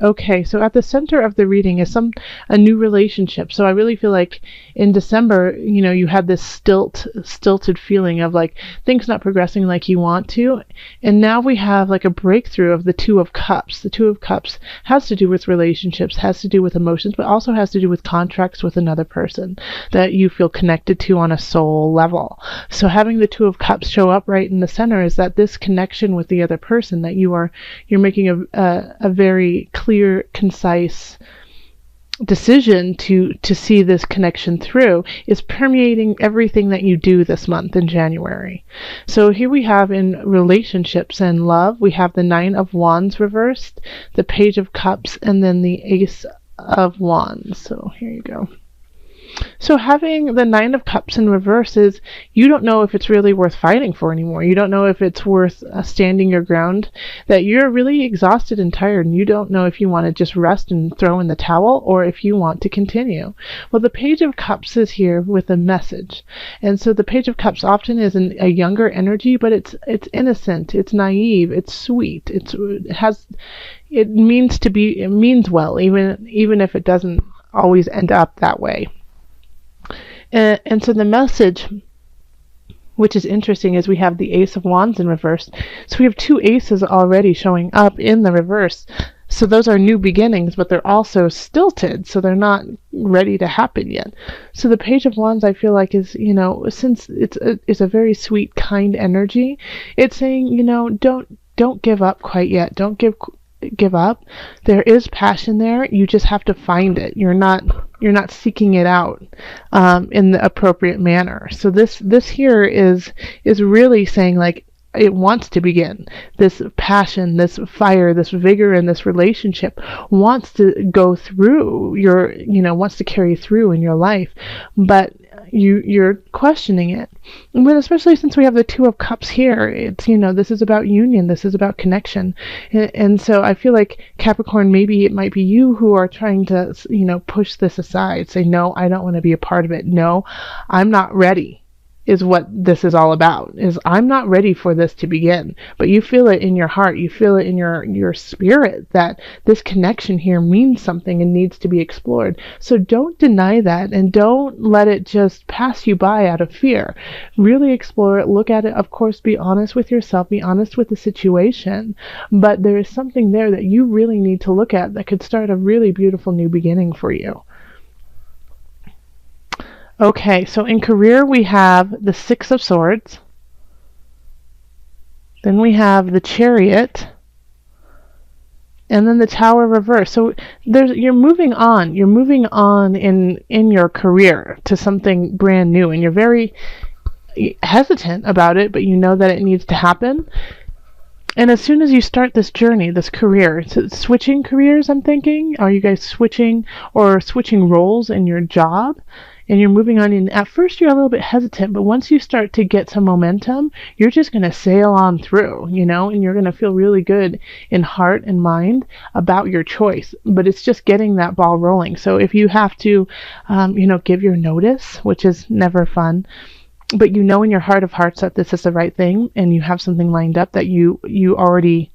Okay, so at the center of the reading is a new relationship. So I really feel like in December, you had this stilted feeling of like things not progressing like you want to, and now we have like a breakthrough of the Two of Cups. The Two of Cups has to do with relationships, has to do with emotions, but also has to do with contracts with another person that you feel connected to on a soul level. So having the Two of Cups show up right in the center is that this connection with the other person, that you're making a very clear, concise decision to see this connection through, is permeating everything that you do this month in January. So here we have in relationships and love, we have the Nine of Wands reversed, the Page of Cups, and then the Ace of Wands. So here you go. So having the Nine of Cups in reverse is you don't know if it's really worth fighting for anymore. You don't know if it's worth standing your ground, that you're really exhausted and tired, and you don't know if you want to just rest and throw in the towel or if you want to continue. Well, the Page of Cups is here with a message. And so the Page of Cups often is a younger energy, but it's innocent, it's naive, it's sweet, it means well, even if it doesn't always end up that way. And so the message, which is interesting, is we have the Ace of Wands in reverse. So we have two aces already showing up in the reverse. So those are new beginnings, but they're also stilted, so they're not ready to happen yet. So the Page of Wands, I feel like, is, since it's a very sweet, kind energy, it's saying, don't give up quite yet. Don't give up. There is passion there. You just have to find it. You're not seeking it out in the appropriate manner. So this here is really saying, like, it wants to begin. This passion, this fire, this vigor in this relationship wants to go through wants to carry through in your life, but you're questioning it. But especially since we have the Two of Cups here, it's, this is about union, this is about connection. And so I feel like, Capricorn, maybe it might be you who are trying to, push this aside, say, no, I don't want to be a part of it. No, I'm not ready. Is what this is all about, is I'm not ready for this to begin. But you feel it in your heart, you feel it in your spirit, that this connection here means something and needs to be explored. So don't deny that, and don't let it just pass you by out of fear. Really explore it, look at it, of course, be honest with yourself, be honest with the situation, but there is something there that you really need to look at that could start a really beautiful new beginning for you. Okay, so in career we have the Six of Swords, then we have the Chariot, and then the Tower reverse. So you're moving on in your career to something brand new, and you're very hesitant about it, but you know that it needs to happen. And as soon as you start this journey, this career, switching careers, I'm thinking, are you guys switching roles in your job? And you're moving on, and at first you're a little bit hesitant, but once you start to get some momentum, you're just going to sail on through, and you're going to feel really good in heart and mind about your choice. But it's just getting that ball rolling. So if you have to, give your notice, which is never fun, but in your heart of hearts that this is the right thing, and you have something lined up that you already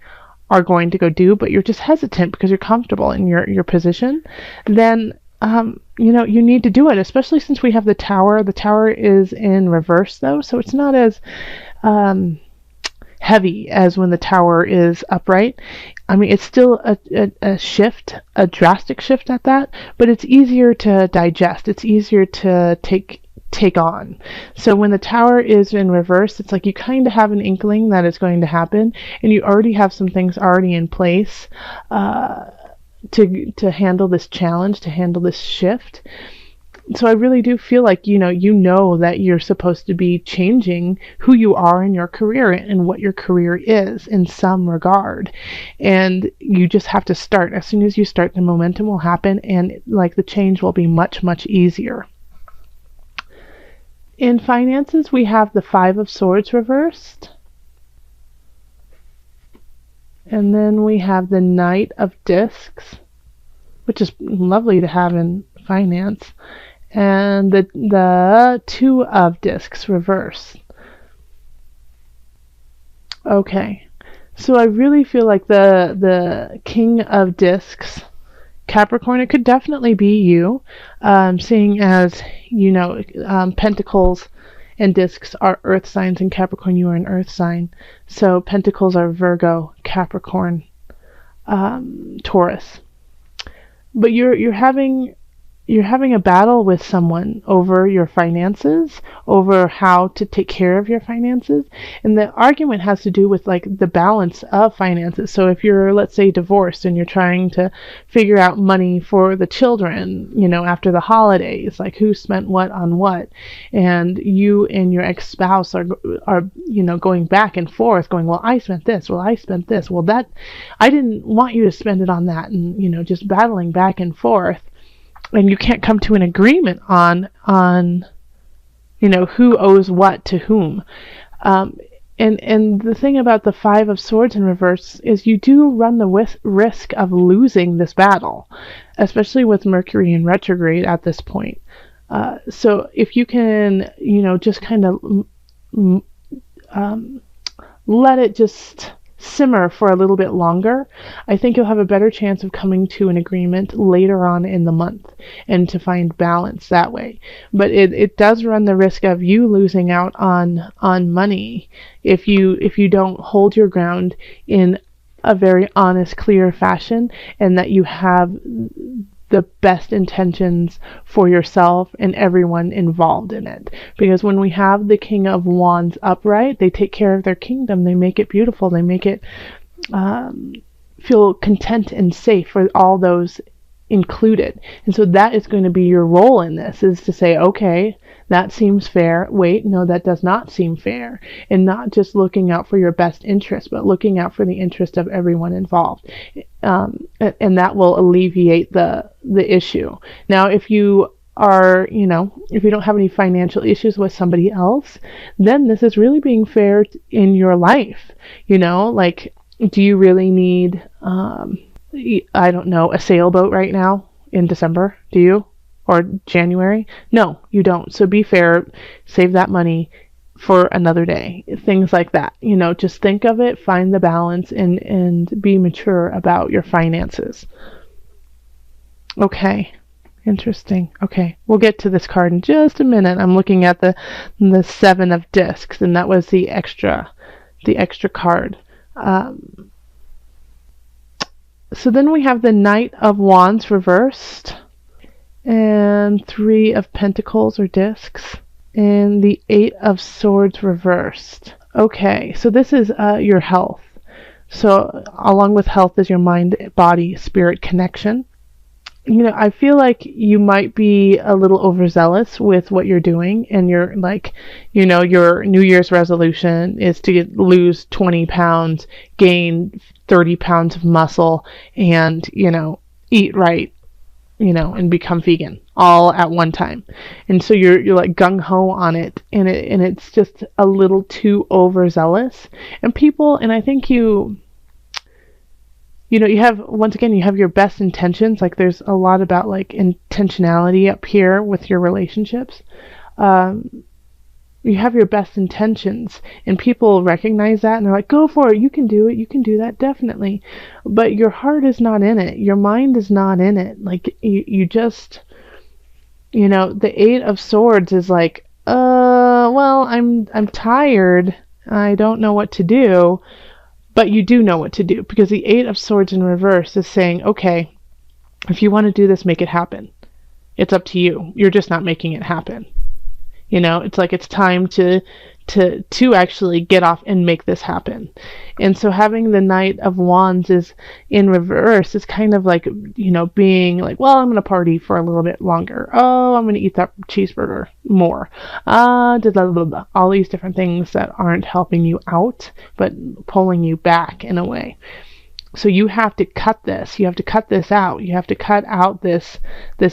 are going to go do, but you're just hesitant because you're comfortable in your position, then you need to do it, especially since we have the Tower. The Tower is in reverse, though, so it's not as heavy as when the Tower is upright. I mean, it's still a shift, a drastic shift at that, but it's easier to digest. It's easier to take on. So when the Tower is in reverse, it's like you kind of have an inkling that it's going to happen, and you already have some things already in place to handle this challenge, to handle this shift. So I really do feel like, you know that you're supposed to be changing who you are in your career and what your career is in some regard. And you just have to start. As soon as you start, the momentum will happen, and like the change will be much, much easier. In finances, we have the Five of Swords reversed. And then we have the Knight of Discs, which is lovely to have in finance. And the Two of Discs reverse. Okay, So I really feel like the King of Discs, Capricorn, it could definitely be you, seeing as, Pentacles and Discs are earth signs, and Capricorn, you are an earth sign. So Pentacles are Virgo, Capricorn, Taurus. But you're having a battle with someone over your finances, over how to take care of your finances. And the argument has to do with like the balance of finances. So if you're, let's say, divorced and you're trying to figure out money for the children, after the holidays, like who spent what on what, and you and your ex-spouse are going back and forth, going, well, I spent this, well, I spent this, well, that, I didn't want you to spend it on that, and just battling back and forth. And you can't come to an agreement on who owes what to whom. And the thing about the Five of Swords in reverse is you do run the risk of losing this battle, especially with Mercury in retrograde at this point. So if you can, just kind of let it just simmer for a little bit longer, I think you'll have a better chance of coming to an agreement later on in the month and to find balance that way. But it does run the risk of you losing out on money if you don't hold your ground in a very honest, clear fashion, and that you have the best intentions for yourself and everyone involved in it. Because when we have the King of Wands upright, they take care of their kingdom. They make it beautiful. They make it feel content and safe for all those included. And so that is going to be your role in this, is to say, okay, that seems fair. Wait, no, that does not seem fair. And not just looking out for your best interest, but looking out for the interest of everyone involved. And that will alleviate the issue. Now, if you are, if you don't have any financial issues with somebody else, then this is really being fair in your life. Like, do you really need, I don't know, a sailboat right now in December? Do you? Or January? No, you don't. So be fair, save that money for another day. Things like that. Just think of it, find the balance, and be mature about your finances. Okay. Interesting. Okay. We'll get to this card in just a minute. I'm looking at the Seven of Discs, and that was the extra card. So then we have the Knight of Wands reversed, and Three of Pentacles or Discs, and the Eight of Swords reversed. Okay, so this is your health. So along with health is your mind, body, spirit connection. I feel like you might be a little overzealous with what you're doing, and you're like, your New Year's resolution is to lose 20 pounds, gain 30 pounds of muscle, and, eat right, and become vegan all at one time. And so you're like gung-ho on it, and it's just a little too overzealous. And I think you have, once again, you have your best intentions. Like, there's a lot about like intentionality up here with your relationships. You have your best intentions, and people recognize that, and they're like, go for it, you can do it, you can do that, definitely. But your heart is not in it, your mind is not in it. Like, you just, the Eight of Swords is like, well, I'm tired, I don't know what to do. But you do know what to do, because the Eight of Swords in reverse is saying, okay, if you want to do this, make it happen. It's up to you. You're just not making it happen. It's like it's time to actually get off and make this happen. And so having the Knight of Wands is in reverse is kind of like, being like, well, I'm going to party for a little bit longer. Oh, I'm going to eat that cheeseburger more. All these different things that aren't helping you out, but pulling you back in a way. So you have to cut this. You have to cut this out. You have to cut out this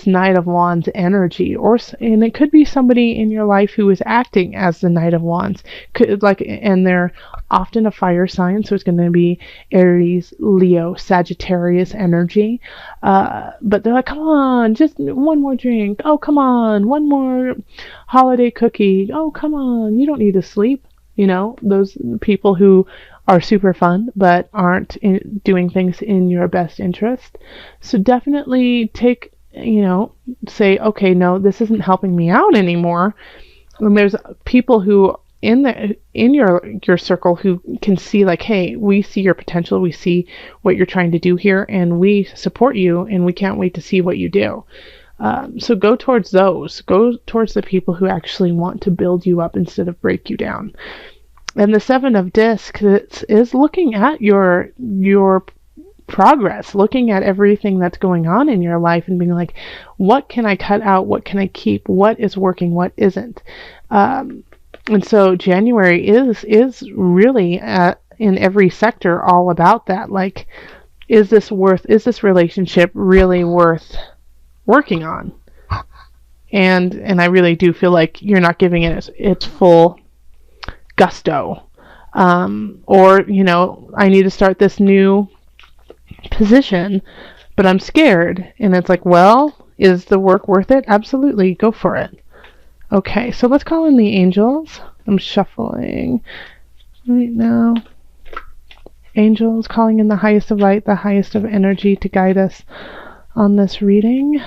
Knight of Wands energy, and it could be somebody in your life who is acting as the Knight of Wands. And they're often a fire sign, so it's going to be Aries, Leo, Sagittarius energy. But they're like, come on, just one more drink. Oh, come on, one more holiday cookie. Oh, come on, you don't need to sleep. those people who are super fun but aren't doing things in your best interest. So definitely say, okay, no, this isn't helping me out anymore. And there's people who in your circle who can see, like, hey, we see your potential, we see what you're trying to do here, and we support you, and we can't wait to see what you do. So go towards those. Go towards the people who actually want to build you up instead of break you down. And the Seven of Discs is looking at your progress, looking at everything that's going on in your life and being like, what can I cut out? What can I keep? What is working? What isn't? And so January is really in every sector all about that. Like, is this relationship really worth working on? And I really do feel like you're not giving it its full gusto. Or, I need to start this new position, but I'm scared. And it's like, well, is the work worth it? Absolutely. Go for it. Okay, so let's call in the angels. I'm shuffling right now. Angels, calling in the highest of light, the highest of energy to guide us on this reading.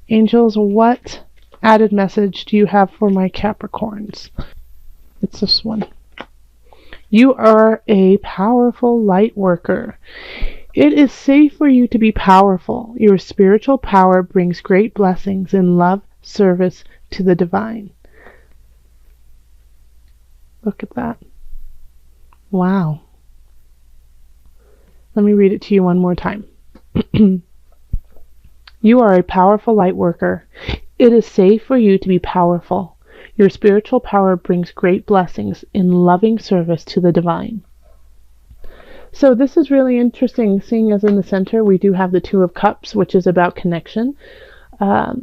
Angels, what added message do you have for my Capricorns? It's this one. You are a powerful light worker. It is safe for you to be powerful. Your spiritual power brings great blessings in love, service to the divine. Look at that. Wow. Let me read it to you one more time. You are a powerful light worker. It is safe for you to be powerful. Your spiritual power brings great blessings in loving service to the divine. So this is really interesting, seeing as in the center we do have the Two of Cups, which is about connection.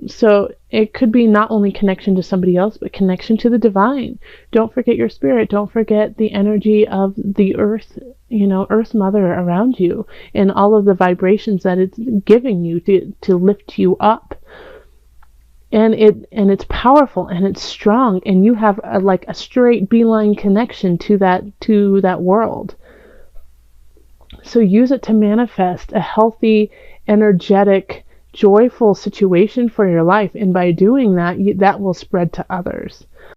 So it could be not only connection to somebody else, but connection to the divine. Don't forget your spirit. Don't forget the energy of the earth, Earth Mother around you, and all of the vibrations that it's giving you to lift you up. And it's powerful and it's strong, and you have a straight beeline connection to that world. So use it to manifest a healthy, energetic, joyful situation for your life, and by doing that, that will spread to others.